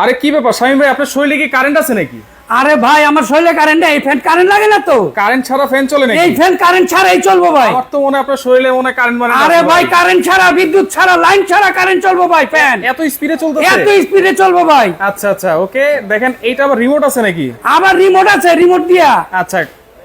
আরে কি ব্যাপার শামিম ভাই, আপনার শরীরে কি কারেন্ট আছে নাকি? আরে ভাই আমার শরীরে কারেন্ট নেই, ফ্যান কারেন্ট লাগে না তো। কারেন্ট ছাড়া ফ্যান চলে নাকি? এই ফ্যান কারেন্ট ছাড়াই চলবো ভাই। আমার তো মনে হয় আপনার শরীরে মনে হয় কারেন্ট মানে না। আরে ভাই কারেন্ট ছাড়া, বিদ্যুৎ ছাড়া, লাইন ছাড়া কারেন্ট চলবো ভাই। ফ্যান এত স্পিডে চলতেছে? এত স্পিডে চলবো ভাই। আচ্ছা আচ্ছা, ওকে। দেখেন এইটা আবার রিমোট আছে নাকি? আবার রিমোট আছে, রিমোট দিয়া। আচ্ছা,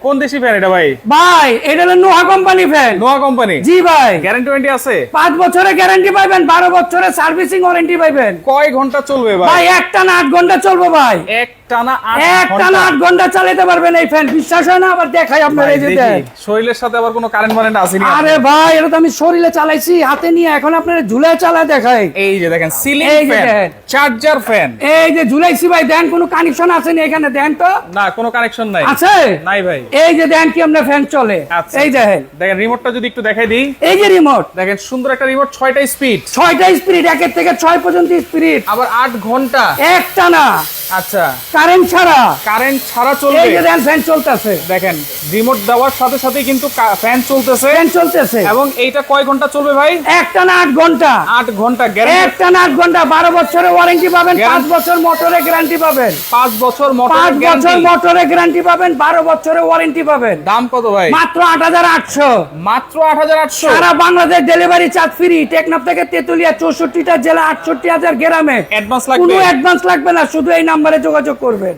কোন দেশি ফ্যান এটা ভাই? ভাই এটা হলো নোহা কোম্পানি ফ্যান। নোয়া কোম্পানি? জি ভাই। গ্যারান্টি ওয়ারেন্টি আছে? 5 বছরের গ্যারান্টি পাবেন, 12 বছরের সার্ভিসিং ওয়ারেন্টি পাবেন। কয় ঘন্টা চলবে ভাই? ভাই একটানা 8 ঘন্টা চলবো ভাই। একটানা 8 একটানা 8 ঘন্টা চালাতে পারবেন এই ফ্যান। বিশ্বাস হয় না? আবার দেখাই আপনার, এই যে দেখ। শরীরের সাথে আবার কোনো কারেন্ট মানে আসেনি? আরে ভাই এটা তো আমি শরীরে চালাইছি, হাতে নিয়ে, এখন আপনার ঝুলায় চালায় দেখাই। এই যে দেখেন সিলিং এই যে ফ্যান, দেখেন। Charger fan. এই যে ঝুলাইছি ভাই, দেন কোনো কানেকশন আছে নি এখানে? দেন তো। না, কোনো কানেকশন নাই। আছে? নাই ভাই। এই যে দেন কি আমরা ফ্যান চলে। আচ্ছা, এই দেখেন। দেখেন রিমোটটা যদি একটু দেখাই দিই। এই যে রিমোট, দেখেন সুন্দর একটা রিমোট, 6টা স্পিড, 6টা স্পিড, 1 থেকে 6 পর্যন্ত স্পিড, আবার 8 ঘন্টা। একটানা আচ্ছা, কারেন্ট ছাড়া। কারেন্ট ছাড়া এই চলবে। যে দেন ফ্যান চলতেছে। দেখেন রিমোট দেওয়ার সাথে সাথে কিন্তু ফ্যান চলতেছে। ফ্যান চলতেছে। এবং এইটা কয় ঘন্টা চলবে ভাই? একটানা 8 ঘন্টা। 8 ঘন্টা গ্যারান্টি। একটানা 8 ঘন্টা, 12 বছরের ওয়ারেন্টি পাবেন, 5 বছর মোটরের গ্যারান্টি পাবেন। 5 বছর 5 মোটর বছর গ্যারান্টি। মোটরের গ্যারান্টি পাবেন, 12 বছরের ওয়ারেন্টি পাবেন। দাম কত ভাই? মাত্র 8,800। মাত্র 8,800। সারা Bangladesh delivery charge free. Teknaf থেকে তেতুলিয়া 64টা জেলা, 68,000 গ্রামে। অ্যাডভান্স কোনো লাগবে? অ্যাডভান্স লাগবে না, শুধু এই নাম্বারে যোগাযোগ করবেন।